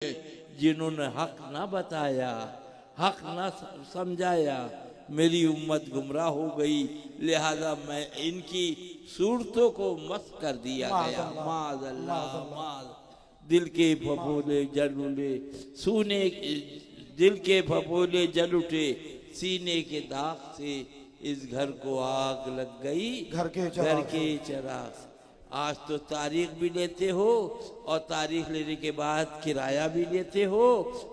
जिन्होंने हक ना बताया, हक ना समझाया, मेरी उम्मत गुमराह हो गई। लिहाजा मैं इनकी सूरतों को मस्त कर दिया गया। माज़अल्लाह माज़। दिल के फफोले जल उठे, सूने दिल के फफोले जल उठे, सीने के दाग से इस घर को आग लग गई, घर के चिराग से। आज तो तारीख भी लेते हो और तारीख लेने के बाद किराया भी लेते हो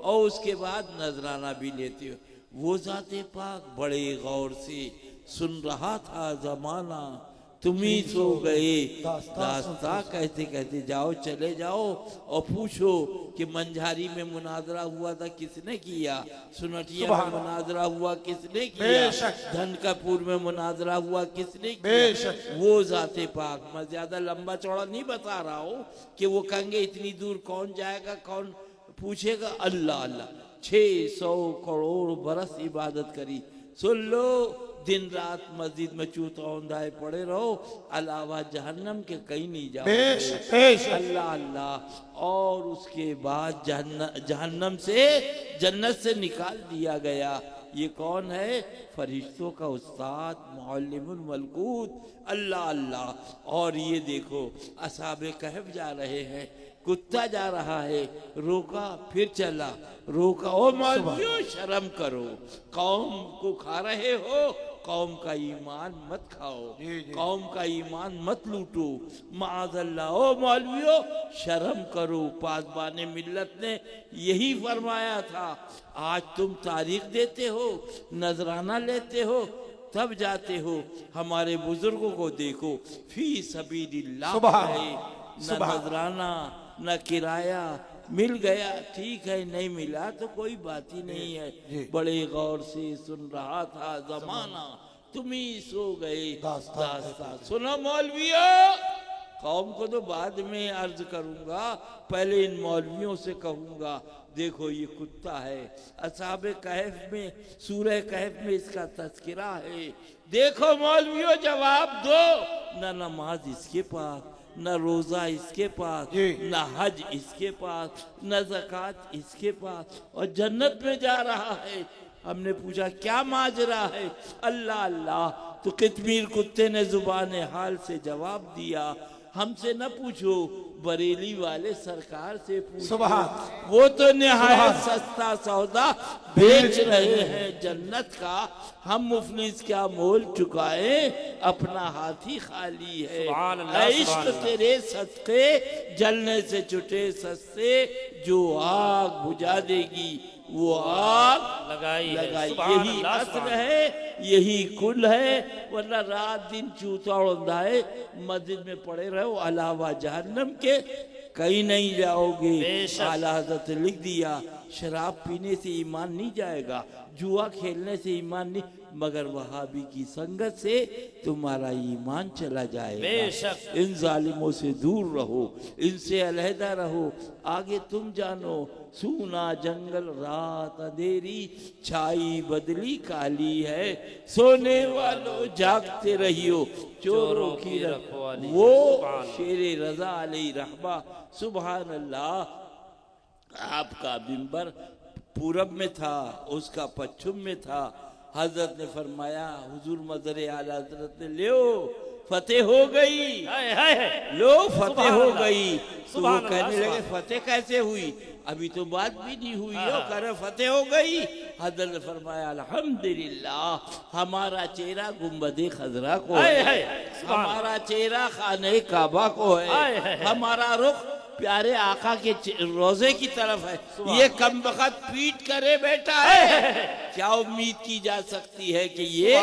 और उसके बाद नजराना भी लेते हो। वो ज़ाते पाक बड़े गौर से सुन रहा था जमाना, तुम ही सो गए दास्ता कहते कहते। जाओ चले जाओ और पूछो कि मंझारी में मुनाजरा हुआ था किसने किया, सुनटिया में मुनाजरा हुआ किसने किया, धनकापुर में मुनाजरा हुआ किसने किया। वो ज़ाते पाक। मैं ज्यादा लंबा चौड़ा नहीं बता रहा हूँ कि वो कहेंगे इतनी दूर कौन जाएगा, कौन पूछेगा। अल्लाह अल्लाह 600 करोड़ बरस इबादत करी। सुन लो, दिन रात मस्जिद में चूतौंधाए पड़े रहो, अलावा जहन्नम के कहीं नहीं जाओ। अल्लाह अल्लाह। और उसके बाद जहन्नम से जन्नत से निकाल दिया गया। ये कौन है? फरिश्तों का उस्ताद मुअल्लिमुल मलकूत। अल्लाह अल्लाह। और ये देखो असहाबे कहफ जा रहे हैं, कुत्ता जा रहा है, रोका फिर चला, रोका। ओ मौलवियों शर्म करो, कौम को खा रहे हो, कौम का ईमान मत खाओ, कौम का ईमान मत लूटो। माज़अल्लाह। ओ मौलवियों शर्म करो। पासबान मिल्लत ने यही फरमाया था। आज तुम तारीख देते हो, नजराना लेते हो, तब जाते हो। हमारे बुजुर्गों को देखो, फी सबीलिल्लाह है, न नजराना न किराया। मिल गया ठीक है, नहीं मिला तो कोई बात ही नहीं है। बड़े गौर से सुन रहा था जमाना, तुम ही सो गए दास्ता। सुनो मौलवियों, कौम को तो बाद में अर्ज करूंगा, पहले इन मौलवियों से कहूंगा। देखो ये कुत्ता है, असहाबे कहफ में, सूरह कहफ में इसका तज़किरा है। देखो मौलवियों जवाब दो। न नमाज इसके पास, न रोजा इसके पास, न हज इसके पास, न ज़कात इसके पास, और जन्नत में जा रहा है। हमने पूछा क्या माजरा है? अल्लाह अल्लाह। तो कितमीर कुत्ते ने जुबान हाल से जवाब दिया, हमसे न पूछो, बरेली वाले सरकार से पूछो। वो तो निहायत सस्ता सौदा बेच रहे हैं जन्नत का। हम मुफलिस क्या मोल चुकाए, अपना हाथी खाली है। इश्क तेरे सदके जलने से छुटे सस्ते, जो आग बुझा देगी वो आग लगाई। यही असर है, यही कुल है। वरना रात दिन चूता उड़ाए मस्जिद में पड़े रहो, अलावा जहन्नम के कहीं नहीं जाओगे। आला हज़रत लिख दिया, शराब पीने से ईमान नहीं जाएगा, जुआ खेलने से ईमान नहीं, मगर वहाबी की संगत से तुम्हारा ईमान चला जाएगा। इन जालिमों से दूर रहो, इनसे अलहदा रहो। आगे तुम जानो, सूना जंगल रात अंधेरी, छाई बदली काली है, सोने वालों जागते रहियो, चोरों की रखवाली। वो शेरे रजा अलैहि रहमा। सुभान अल्लाह। आपका मिंबर पूरब में था, उसका पश्चिम में था। हजरत ने फरमाया, हुजूर मज़र आला हजरत ने, लो फतेह हो गई, लो फतेह हो गई। तो वो कहने लगे फतेह कैसे हुई? अभी तो बात भी नहीं हुई हो, कह रहे फतेह हो गई। हजरत ने फरमाया अल्हम्दुलिल्लाह, हमारा चेहरा गुंबदे खजरा को है, हमारा चेहरा खाने काबा को है, हमारा रुख प्यारे आका के रोजे की तरफ है। ये कमबख्त पीट करे बैठा है, क्या उम्मीद की जा सकती है कि ये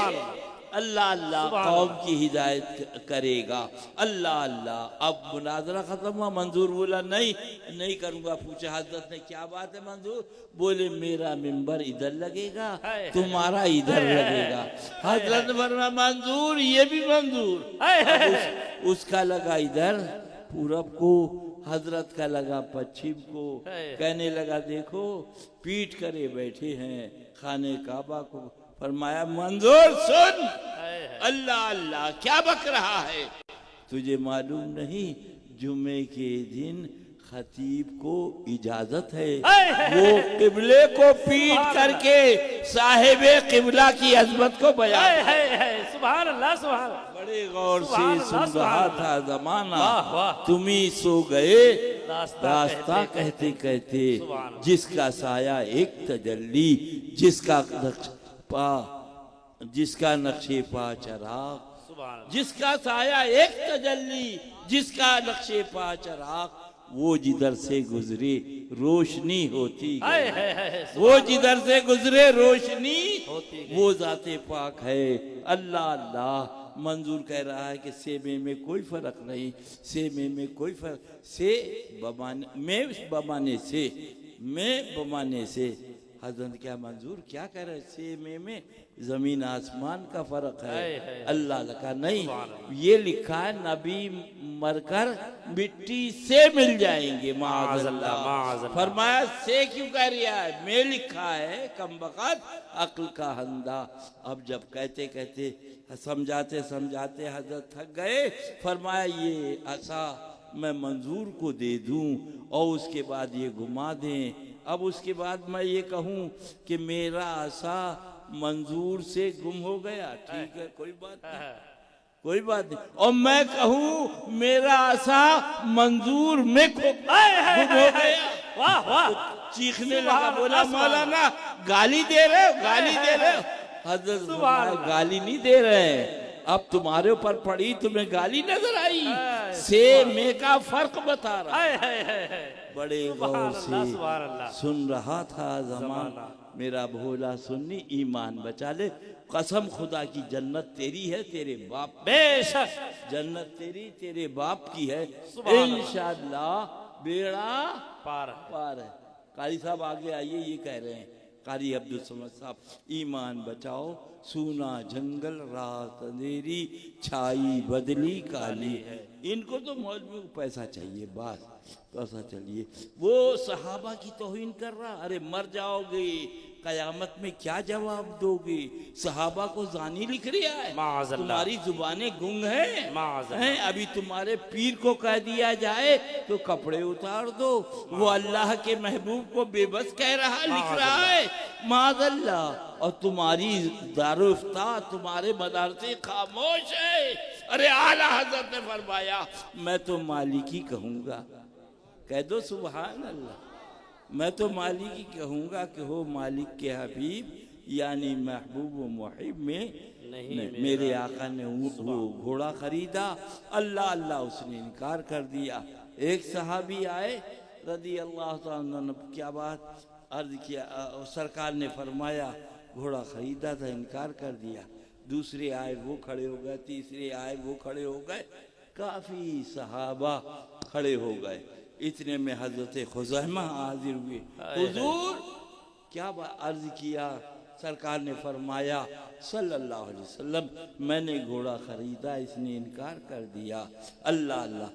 अल्लाह अल्लाह कौम की हिदायत करेगा? अल्लाह अल्लाह। अब मुनाजरा खत्म हुआ। मंजूर बोला नहीं करूंगा। पूछा हजरत ने क्या बात है मंजूर? बोले मेरा मिंबर इधर लगेगा, तुम्हारा इधर लगेगा। हजरत ने फरमाया मंजूर, ये भी मंजूर। उसका लगा इधर पूरब को, हजरत का लगा पश्चिम को। कहने लगा देखो पीठ करे बैठे हैं खाने काबा को। फरमाया मंजूर सुन, अल्लाह अल्लाह क्या बक रहा है? तुझे मालूम नहीं जुमे के दिन खतीब को इजाजत है वो किबले को पीट करके साहिबे किबला की अजमत को बयान। सुभान अल्लाह, सुभान। बड़े गौर से सुन रहा था जमाना, तुम ही सो गए रास्ता कहते कहते। जिसका साया एक तजल्ली, जिसका नक्शे पा चराग, जिसका साया एक तजल्ली, जिसका नक्शे पा चराग, वो जिधर से गुजरे रोशनी होती गई। वो जिधर से गुजरे रोशनी वो जाते पाक है। अल्लाह अल्लाह। मंजूर कह रहा है कि सेमे में कोई फर्क नहीं, सेमे में कोई फर्क, से बमाने से हजरत क्या मंजूर क्या कह रहे, सेमे में जमीन आसमान का फर्क है। अल्लाह का नहीं, ये लिखा है नबी मरकर मिट्टी से मिल जाएंगे। माअज़ल्लाह। फरमाया से क्यों कह रहा है, मैं लिखा है कमबख्त अक्ल का हंदा। अब जब कहते कहते समझाते समझाते हजरत थक गए, फरमाया ये असा मैं मंजूर को दे दूं और उसके बाद ये घुमा दें। अब उसके बाद मैं ये कहूं कि मेरा आसा मंजूर से गुम हो गया, ठीक है कोई बात नहीं, कोई बात नहीं। और मैं कहूं मेरा आसा मंजूर में गुम हो गया। वाह वाह। चीखने लगा, बोला मौलाना गाली दे रहे हो, गाली दे रहे हो। हजरत गाली नहीं दे रहे, अब तुम्हारे ऊपर पड़ी, तुम्हें गाली नजर आई, से में का फर्क बता रहा है। बड़े गौर से सुन रहा था जमाना, मेरा भोला सुन्नी ईमान बचा ले। कसम खुदा की जन्नत तेरी है, तेरे बाप, बेशक जन्नत तेरी तेरे बाप की है। इंशाअल्लाह बेड़ा पार है। कारी साहब आगे आइए, ये कह रहे हैं कारी अब्दुल समद साहब, ईमान बचाओ सूना जंगल रात अंधेरी, छाई बदली काली है। इनको तो मौलवी को पैसा चाहिए, बस पैसा चाहिए। वो सहाबा की तौहीन कर रहा, अरे मर जाओगे कयामत में क्या जवाब दोगे। सहाबा को जानी लिख रहा है, तुम्हारी जुबानें गुंग हैं। अभी तुम्हारे पीर को कह दिया जाए तो कपड़े उतार दो। वो अल्लाह के महबूब को बेबस कह रहा, लिख रहा है माज़अल्लाह। और तुम्हारी दारुफ्ता, तुम्हारे मदरसे खामोश है। अरे आला हजरत ने फरमाया मैं तो मालिकी कहूंगा, कह दो सुभान अल्लाह। मैं तो मालिकी कहूंगा कि हो मालिक के हबीब, यानी महबूब व मुहिब में नहीं। मेरे आका ने वो घोड़ा खरीदा, अल्लाह अल्लाह उसने इनकार कर दिया। एक सहाबी आए रदी अल्लाह ताला ने, क्या बात अर्ज किया, सरकार ने फरमाया घोड़ा खरीदा था, इनकार कर दिया। दूसरे आए वो खड़े हो गए, तीसरे आए वो खड़े हो गए, काफी सहाबा खड़े हो गए। इतने में हजरत खुज़ैमा हाजिर हुए। हुजूर क्या अर्ज किया, सरकार ने फरमाया सल्लल्लाहु अलैहि वसल्लम मैंने घोड़ा खरीदा, इसने इनकार कर दिया। अल्लाह अल्लाह।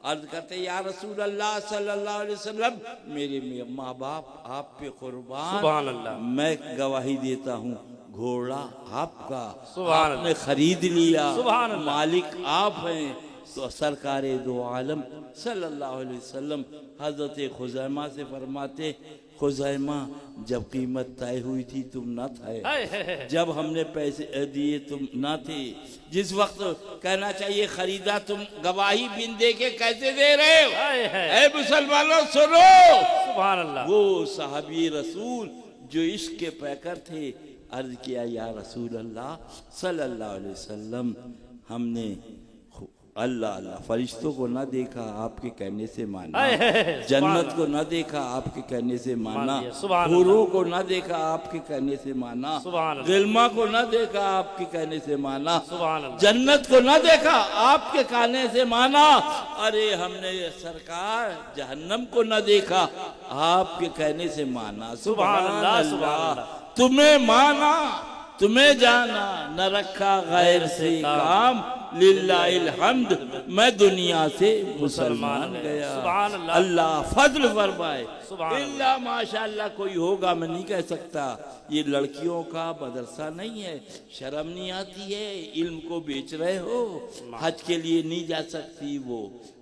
अर्ज करते या रसूल अल्लाह सल्लल्लाहु अलैहि वसल्लम, मेरे माँ बाप आप पे कुर्बान, सुभान अल्लाह, मैं गवाही देता हूँ घोड़ा आपका, आपने खरीद लिया, मालिक आप हैं। तो सरकार दो आलम सल्लल्लाहु अलैहि वसल्लम हजरत खुज़ैमा से फरमाते, खुज़ैमा जब कीमत तय हुई थी तुम न थे, जब हमने पैसे दिए तुम न थे, जिस वक्त कहना चाहिए खरीदा तुम गवाही बिन दे के कैसे दे रहे हो। ऐ मुसलमानों सुनो, सुभान अल्लाह। वो साहबी रसूल जो इश्क के पैकर थे, अर्ज किया या रसूल अल्लाह सल्लल्लाहु अलैहि वसल्लम, हमने अल्लाह अल्लाह फरिश्तों को न देखा आपके कहने से माना, जन्नत को न देखा आपके कहने से माना, हुरों को न देखा आपके कहने से माना, गिल्मा को न देखा आपके कहने से माना, जन्नत को न देखा आपके कहने से माना। अरे हमने सरकार जहन्नम को न देखा आपके कहने से माना। सुभान अल्लाह। तुम्हें माना तुम्हें जाना, न रखा गैर से काम, लिल्लाहिल हम्द, मैं दुनिया से मुसलमान गया। अल्लाह फजल फरमाए। इल्ला माशाअल्लाह कोई होगा, मैं नहीं कह सकता। ये लड़कियों का मदरसा नहीं है, शर्म नहीं आती है, इल्म को बेच रहे हो, हज के लिए नहीं जा सकती वो,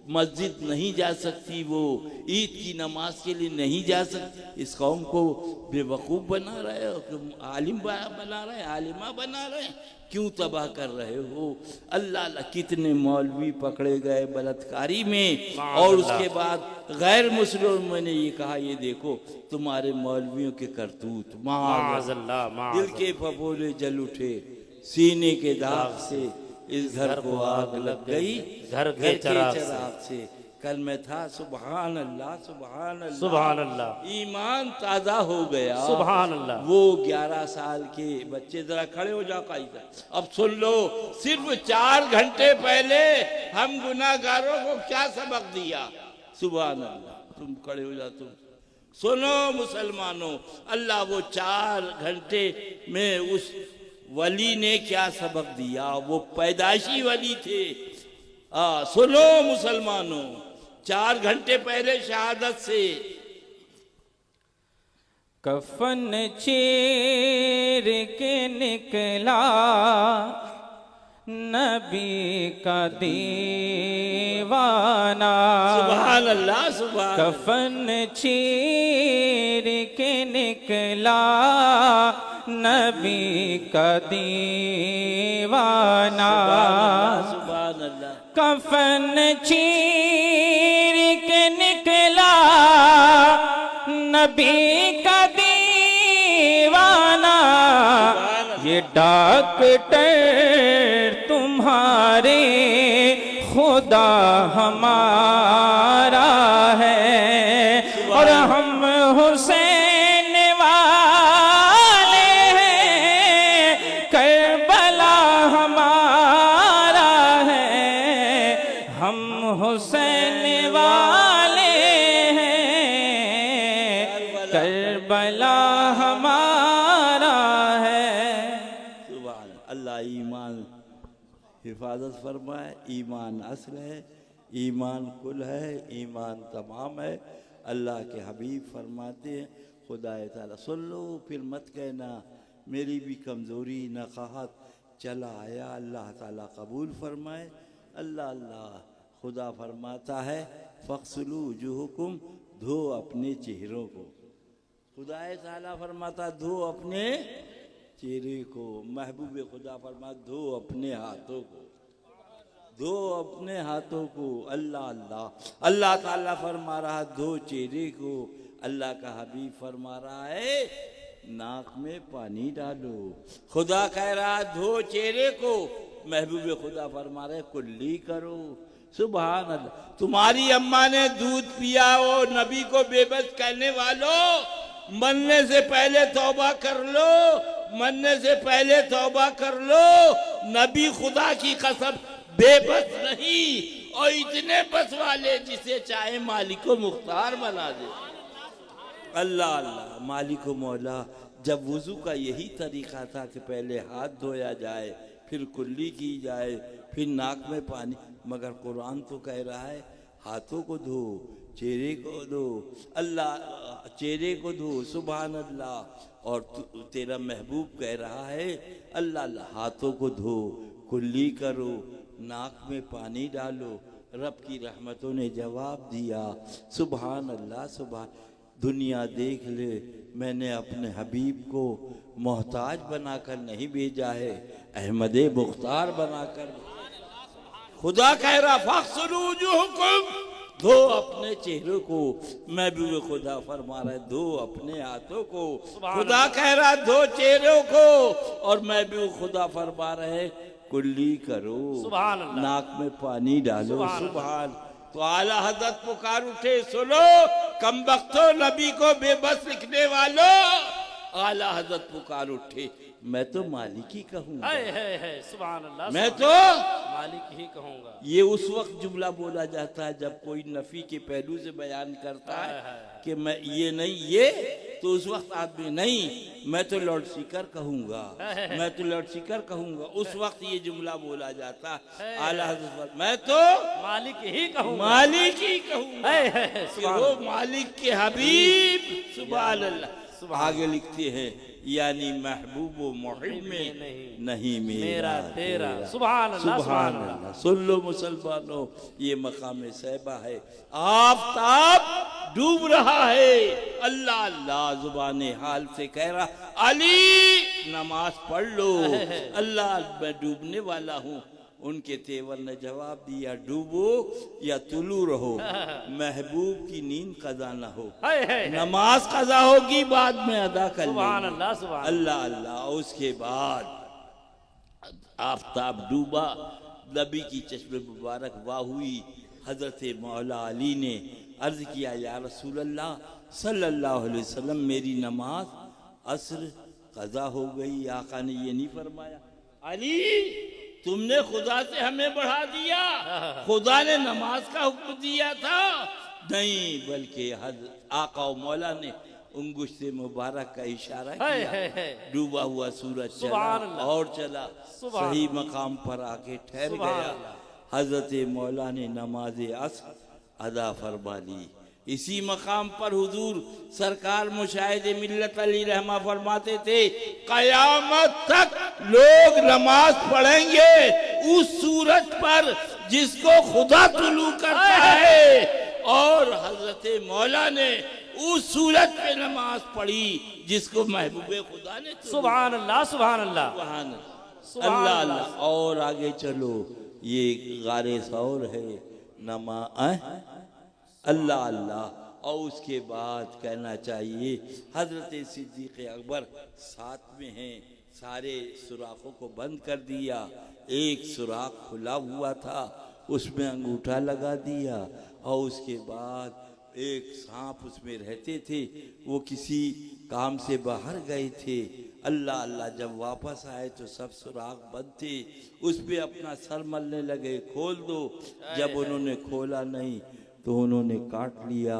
मस्जिद नहीं जा सकती, वो ईद की नमाज के लिए नहीं जा सकती। इस कौम को बेवकूफ़ बना रहे हो, आलिम बना रहे, आलिमा बना रहे, क्यों तबाह कर रहे हो? अल्लाह अल्लाह, कितने मौलवी पकड़े गए बलात्कारी में, और उसके बाद गैर मुस्लिमों ने ये कहा, ये देखो तुम्हारे मौलवियों के करतूत, माअज़ल्लाह, दिल के फफोले जल उठे, सीने के दाग से इस घर को आग लग गई, घर के चिराग से। कल मैं था, सुभान अल्लाह, सुभान अल्लाह, सुभान अल्लाह, ईमान ताज़ा हो गया, सुभान अल्लाह। वो 11 साल के बच्चे, जरा खड़े हो जाओ कायदा। अब सुन लो, सिर्फ 4 घंटे पहले हम गुनाहगारों को क्या सबक दिया। सुभान अल्लाह, तुम खड़े हो जाओ, तुम सुनो मुसलमानों, अल्लाह वो 4 घंटे में उस वली ने क्या सबक दिया, वो पैदाइशी वली थे। सुनो मुसलमानों, 4 घंटे पहले शहादत से कफन चीर के निकला नबी का दीवाना। सुभान अल्लाह, सुभान। कफन चीर के निकला नबी का दीवाना। सुभान अल्लाह। कफन चीर के निकला नबी का दीवाना। ये डॉक्टर तुम्हारे खुदा हमारा है, और हम हुसैन वाले हैं, करबला हमारा है, हम हुसैन वाले हैं, करबला हमारा है। सुभान अल्लाह। ईमान हिफाजत फरमाए, ईमान असल है, ईमान कुल है, ईमान तमाम है। अल्लाह के हबीब फरमाते हैं, खुदा ताला सुन लो फिर मत कहना मेरी भी कमज़ोरी नक़ाहत चला आया, अल्लाह ताला कबूल फरमाए। अल्लाह अल्लाह, खुदा फरमाता है फ़ग़्सिलू वुजूहकुम, धो अपने चेहरों को। खुदा ताला फरमाता धो अपने चेहरे को। महबूब खुदा फरमा धो अपने हाथों को, धो अपने हाथों को। अल्लाह अल्लाह, अल्लाह ताला फरमा रहा धो चेहरे को। अल्लाह का हबीब फरमा रहा है नाक में पानी डालो। खुदा कह रहा धो चेहरे को, महबूब खुदा फरमा रहे कुल्ली करो। सुभान अल्लाह। तुम्हारी अम्मा ने दूध पिया हो, नबी को बेबस कहने वालों, मरने से पहले तौबा कर लो, मरने से पहले तौबा कर लो। नबी खुदा की कसम बेबस नहीं, और इतने बस वाले जिसे चाहे मालिको मुख्तार बना दे। अल्लाह अल्लाह, मालिको मौला। जब वुजू का यही तरीका था कि पहले हाथ धोया जाए, फिर कुल्ली की जाए, फिर नाक में पानी, मगर कुरान तो कह रहा है हाथों को धो, चेहरे को धो। अल्लाह चेहरे को धो, सुभान अल्लाह। और तेरा महबूब कह रहा है अल्लाह अल्लाह, हाथों को धो, कुल्ली करो, नाक में पानी डालो। रब की रहमतों ने जवाब दिया, सुभान अल्लाह, सुभान। दुनिया देख ले, मैंने अपने हबीब को मोहताज बनाकर नहीं भेजा है, अहमद मुख्तार बनाकर। खुदा कह रहा फ़ग़्सिलू वुजूहकुम, धो अपने चेहरों को। महबूब खुदा फरमा रहा है धो अपने हाथों को। खुदा कह रहा धो चेहरों को, और महबूब खुदा फरमा रहे कुल्ली करो, नाक में पानी डालो। सुभान। तो आला हज़रत पुकार उठे, सुनो कम वक्तों, नबी को बेबस लिखने वालों। आला हज़रत पुकार उठे, मैं तो मालिक ही कहूँगा, सुभान अल्लाह, मैं तो मालिक ही कहूँगा। ये उस वक्त जुमला बोला जाता है जब कोई नफी के पहलू से बयान करता है कि मैं ये नहीं ये, तो उस वक्त आदमी नहीं, मैं तो लाउड स्पीकर कहूँगा, मैं तो लाउड स्पीकर कहूँगा। उस वक्त ये जुमला बोला जाता है। आला हज़रत मैं तो मालिक ही कहूँगा, मालिक ही कहूँगा। वो मालिक के हबीब, सुभान अल्लाह। आगे लिखते हैं यानी महबूब व मुहिब में नहीं मेरा तेरा। सुभान अल्लाह, सुभान अल्लाह। सुन लो मुसलमानों, ये मकाम सैबा है। आफताब डूब रहा है, अल्लाह अल्लाह जुबाने हाल से कह रहा, अली नमाज पढ़ लो, अल्लाह मैं डूबने वाला हूँ। उनके तेवर ने जवाब दिया, डूबो या तुलू रहो, महबूब की नींद कज़ा न हो, नमाज कज़ा होगी बाद में अदा कर सुभान अल्लाह, सुभान अल्लाह अल्लाह। उसके बाद आफताब डूबा, नबी की चश्मे मुबारक वाह हुई। हजरत मौला अली ने अर्ज किया, या रसूल अल्लाह सल्लल्लाहु अलैहि वसल्लम, मेरी नमाज असर कज़ा हो गई। आका ने ये नहीं फरमाया, अली तुमने खुदा से हमें बढ़ा दिया, खुदा ने नमाज का हुक्म दिया था, नहीं बल्कि आका और मौला ने उंगुश्ते मुबारक का इशारा किया। डूबा हुआ सूरज चला और चला, सही मकाम पर आके ठहर गया। हजरत मौला ने नमाज असर अदा फरमा ली। इसी मकाम पर हुजूर सरकार मुशाहिदे मिल्लत अली रहमा फरमाते थे, कयामत तक लोग नमाज पढ़ेंगे उस सूरज पर जिसको खुदा तुलू करता है, और हजरत मौला ने उस सूरज पे नमाज पढ़ी जिसको महबूबे खुदा ने। सुभान अल्लाह, सुभान अल्लाह, सुभान अल्लाह अल्लाह। और आगे चलो, ये गारे सौर है नमा अल्लाह अल्लाह। और उसके बाद कहना चाहिए हजरत सिद्दीक़ अकबर साथ में हैं, सारे सुराखों को बंद कर दिया, एक सुराख खुला हुआ था उसमें अंगूठा लगा दिया, और उसके बाद एक सांप उसमें रहते थे, वो किसी काम से बाहर गए थे। अल्लाह अल्लाह, जब वापस आए तो सब सुराख बंद थे, उस पर अपना सर मलने लगे, खोल दो। जब उन्होंने खोला नहीं तो उन्होंने काट लिया,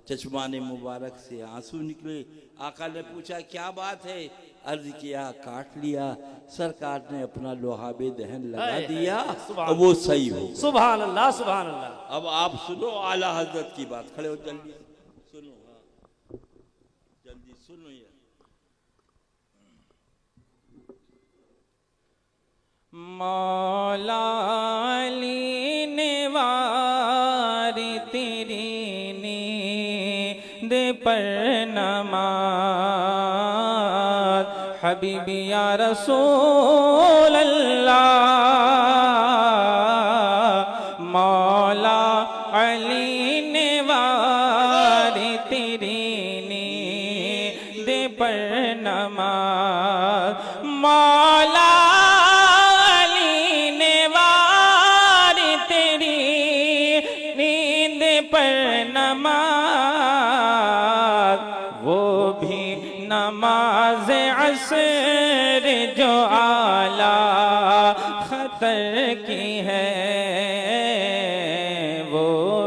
चश्माने मुबारक से आंसू निकले। आका ने पूछा क्या बात है, अर्ज किया काट लिया, सरकार ने अपना लोहाबे दहन लगा दिया और वो सही हो। सुभान अल्लाह, सुभान अल्लाह। अब आप सुनो आला हजरत की बात, खड़े हो जल्दी सुनो, हाँ जल्दी सुनो यार। मौला अली ने वारी तेरी नींद पर नमाज, हबीबी या रसूल अल्लाह। मौला अली ने वारी तेरी नींद पर नमाज, मौला नमाज असर जो आला खतर की है, वो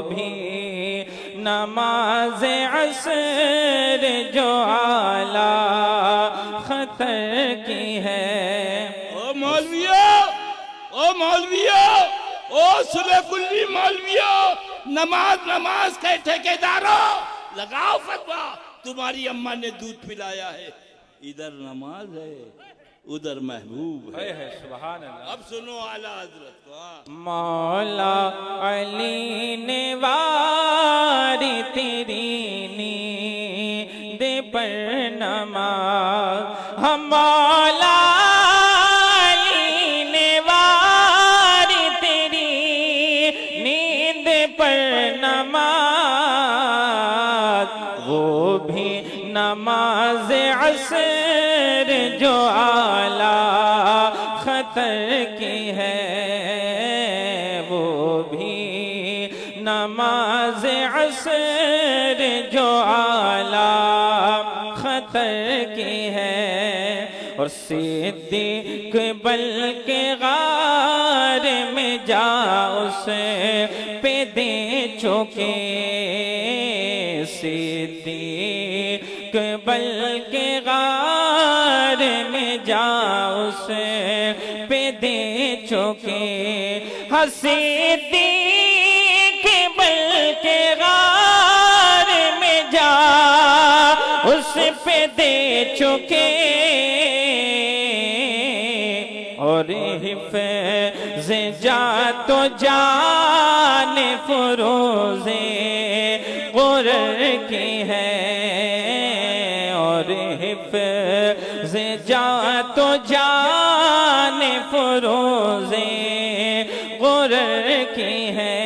भी नमाज असर जो आला खतर की है। ओ मौलविया, ओ मौलविया, ओ सुले कुल्ली मौलविया, नमाज नमाज के ठेकेदारों लगाओ फतवा, तुम्हारी अम्मा ने दूध पिलाया है, इधर नमाज है उधर महबूब है। सुभान अल्लाह। अब सुनो आला हजरत को। मौला अली ने वारी तेरी नींद पर नमाज, हम मौला अली ने वारी तेरी नींद पर नमाज, वो भी नमाज असर जो आला खतर की है, वो भी नमाज असर जो आला खतर की है। और सिद्दीक़ बल्कि गार में जा उसे पे दे चुके, सिद्दीक़ बल्कि गार में जा उसे पे दे चुके, सिद्दीक़ बल्कि गार में जा उस पे दे चुके और हिफ़्ज़ जा तो जान फ़रोज़े ग़ुरर की है और हिफ़्ज़ जा तो जान फ़रोज़े ग़ुरर की है।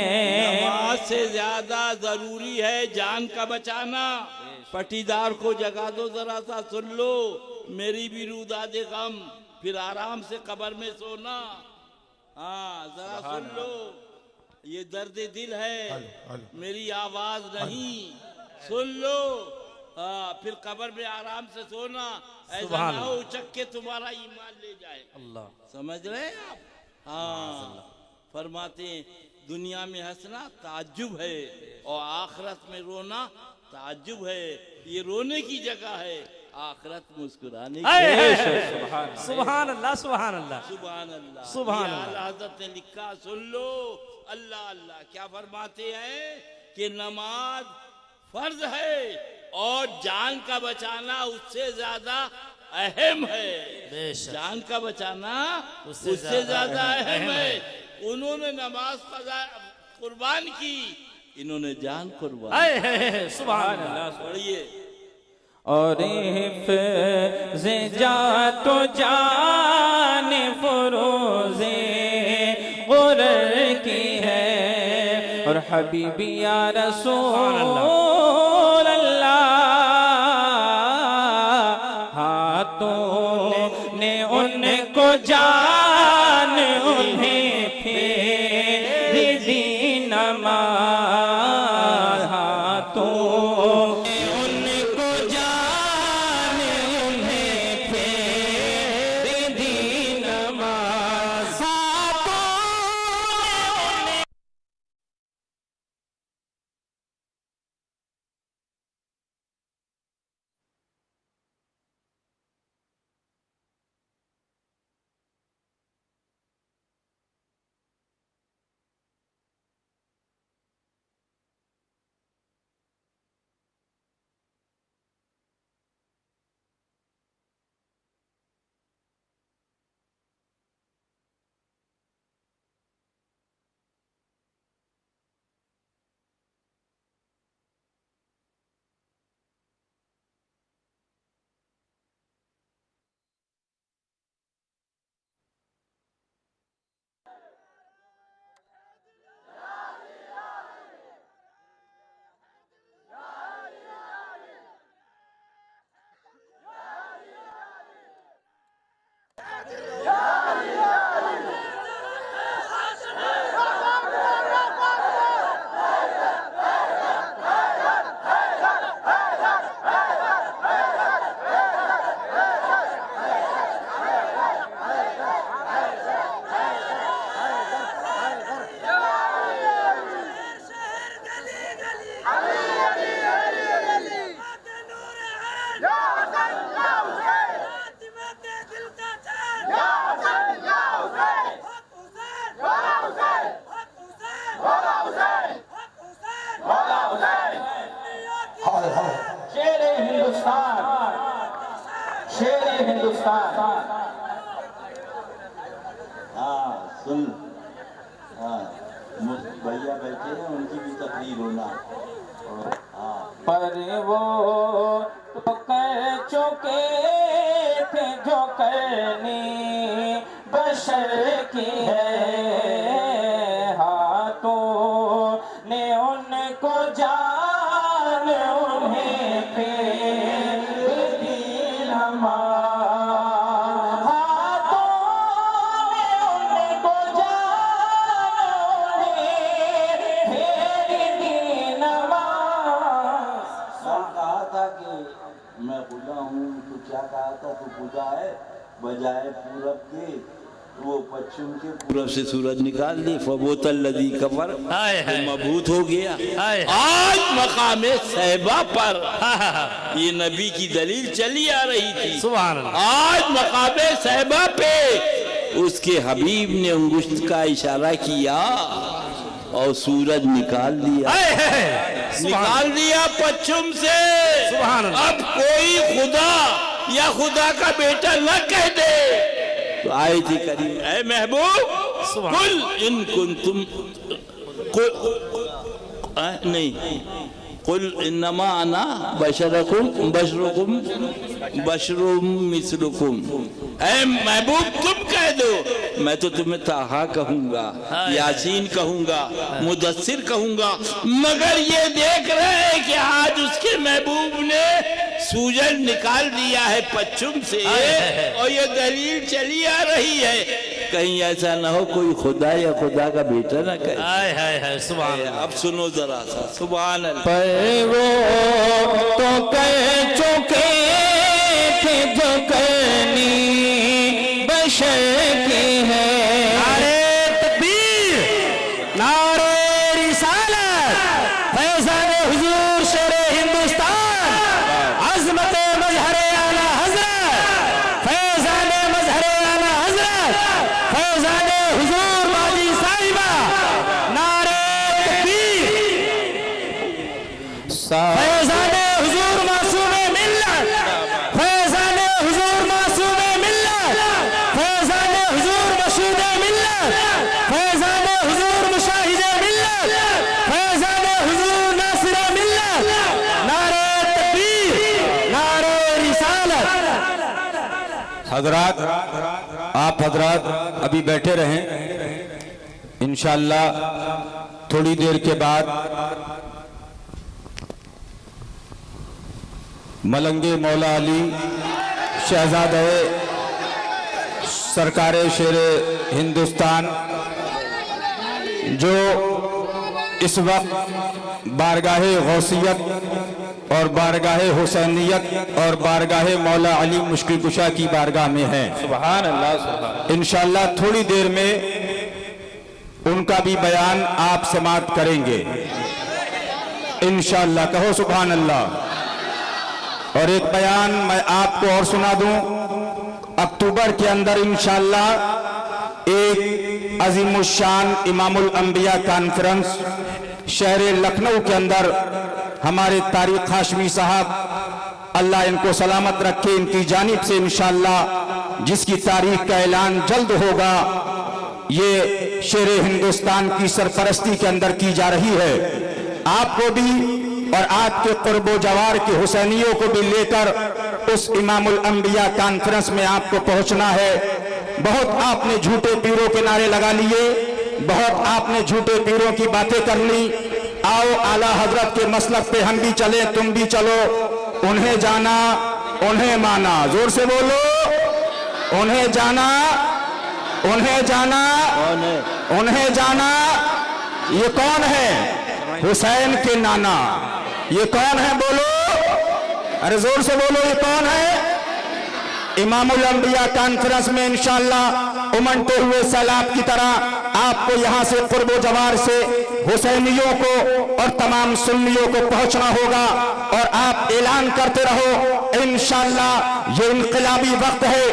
नमाज से ज्यादा जरूरी है जान का बचाना। पटीदार को जगा दो, जरा सा सुन लो मेरी भी रूदादे गम, फिर आराम से कब्र में सोना। हाँ जरा सुन लो, ये दर्द दिल है, मेरी आवाज नहीं, सुन लो। हाँ फिर कब्र में आराम से सोना, ऐसा ना हो उचक के तुम्हारा ईमान ले जाए। अल्लाह, समझ रहे हैं आप? हाँ फरमाते हैं दुनिया में हंसना ताज्जुब है और आखिरत में रोना ताज्जुब है। ये रोने की जगह है, आखिरत मुस्कुराने की। सुभान अल्लाह, सुभान अल्लाह, सुभान अल्लाह, सुभान ये अल्लाह। आला हज़रत ने लिखा, सुन लो। अल्लाह अल्लाह क्या फरमाते हैं कि नमाज फर्ज है और जान का बचाना उससे ज्यादा अहम है। बेशक। जान का बचाना उससे उससे ज्यादा अहम है। है। उन्होंने नमाज कुर्बान की, इन्होंने जान कुर्बान। सुभान अल्लाह। पढ़िए। और हिफ़्ज़ जा तो जान फ़रोज़े ग़ुरर की है और हबीबी या रसूल अल्लाह हाथों ने उनको जान उन्हें फेर दी नमाज हाथों शेर हिंदुस्तान। हाँ सुन, हाँ भैया बैठे हैं, उनकी भी तकरीर होना। हाँ पर वो तो कर चुके थे जो करनी बशर की है हाथों ने उनको जान उन्हें फेर दी नमाज हाथों ने उनको जान उन्हें फेर दी नमाज। कल कहा था कि मैं खुदा हूँ, तो क्या कहा था? तू खुदा है, बजाय पूरब के वो पश्चिम के पूरब से सूरज निकाल दी। फबोतल लदी कफर मबूत हो गया। आज मकामे सहबा पर ये नबी की दलील चली आ रही थी। सुभान अल्लाह। आज मकामे सहबा पे उसके हबीब ने अंगुश्त का इशारा किया और सूरज निकाल दिया। निकाल दिया पश्चिम से। सुभान अल्लाह। अब कोई खुदा या खुदा का बेटा न कह दे तो आए थी करीम, ऐ महबूब सुभान कुल इन कुंतुम नहीं कुल इन्नमा अना बशरुम मिसलुकुम। ऐ महबूब तुम कह दो, मैं तो तुम्हें ताहा कहूंगा, यासीन कहूंगा, मुदस्सिर कहूंगा, मगर ये देख रहे हैं कि आज उसके महबूब ने सूजन निकाल दिया है पश्चिम से और ये दलील चली आ रही है। कहीं ऐसा ना हो कोई खुदा या खुदा का बेटा ना कहे। हाय हाय हाय सुभान अल्लाह। अब सुनो जरा सा, सुभान अल्लाह। पर वो तो कह चुके थे जो करनी बशर की है। नारे तकबीर, नारे रिसालत, फैज़ान हुजूर शेरे हिंदुस्तान, अज़मत मज़हर आला हज़रत, फैज़ान मज़हर आला हज़रत, फैज़ान हुजूर बाजी साहिबा, नारे तकबीर, फैज़ान हुजूर मासूमे मिल्लत, फैज़ान हुजूर मासूमे मिल्लत, फैज़ान हुजूर मशहूदे मिल्लत, फैज़ान हुजूर मुशाहिदे मिल्लत, फैज़ान हुजूर नासिरे मिल्लत, नारे तकबीर, नारे रिसालत। हजरात, आप हजरात अभी बैठे रहें, इंशाअल्लाह थोड़ी देर के बाद मलंगे मौला अली शहजादे सरकार शेरे हिंदुस्तान जो इस वक्त बारगाहे गौसियत और बारगाहे हुसैनियत और बारगाहे मौला अली मुश्किल कुशा की बारगाह में हैं। सुभान अल्लाह। इंशाअल्लाह थोड़ी देर में उनका भी बयान आप समाप्त करेंगे इंशाअल्लाह। कहो सुभान अल्लाह। और एक बयान मैं आपको और सुना दूं, अक्टूबर के अंदर इंशाअल्लाह एक अजीमुशान इमामुल अंबिया कॉन्फ्रेंस शहर लखनऊ के अंदर हमारे तारिक हाशमी साहब अल्लाह इनको सलामत रखे, इनकी जानिब से इंशाअल्लाह जिसकी तारीख का ऐलान जल्द होगा, ये शेर हिंदुस्तान की सरपरस्ती के अंदर की जा रही है। आपको भी और आपके कुर्बो जवार के हुसैनियों को भी लेकर उस इमामुल अंबिया कॉन्फ्रेंस में आपको पहुंचना है। बहुत आपने झूठे पीरों के नारे लगा लिए, बहुत आपने झूठे पीरों की बातें कर ली। आओ आला हजरत के मसलक पे हम भी चले, तुम भी चलो। उन्हें जाना उन्हें माना, जोर से बोलो, उन्हें जाना उन्हें जाना उन्हें जाना। ये कौन है? हुसैन के नाना। ये कौन है बोलो, अरे जोर से बोलो, ये कौन है? इमामुल अंबिया कॉन्फ्रेंस में इंशाअल्लाह उमड़ते हुए सैलाब की तरह आपको यहां से कुर्बो जवार से हुसैनियों को और तमाम सुन्नियों को पहुंचना होगा और आप ऐलान करते रहो। इंशाअल्लाह ये इनकलाबी वक्त है।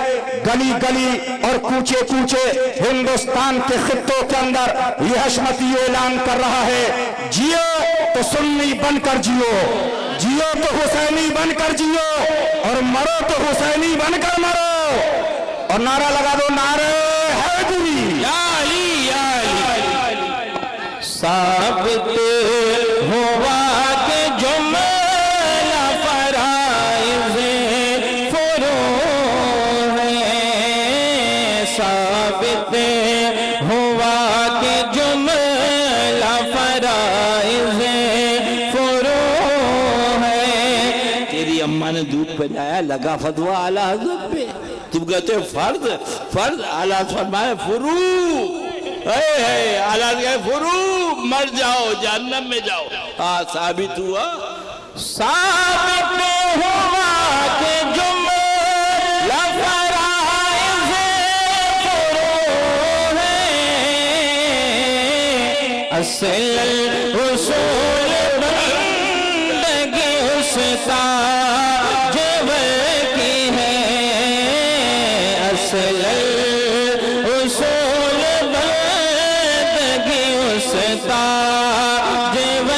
गली गली और कूचे कूचे हिंदुस्तान के खित्तों के अंदर ये हशमती ऐलान कर रहा है, जियो तो सुन्नी बनकर जियो, जियो तो हुसैनी बनकर जियो और मरो तो हुसैनी बनकर मरो। और नारा लगा दो, नारे हैदरी या अली या अली। साबित हुआ के जुमला फराइज़े फुरूह है। साबित हुआ के जुमला फराइज़े फुरूह है। तेरी अम्मा ने दूध पिलाया, लगा फतवा आला हज़रत पे, तुम कहते हो फर्ज फर्ज, आला फरमाए फुरू, आला फुरू, मर जाओ जहन्नम में जाओ। हाँ साबित हुआ, साबित हुआ के जुमला फराइज़े फुरूह है। असल उसूल बंदगी उसका जेवर की है। असल उसूल बंदगी उसका जेवर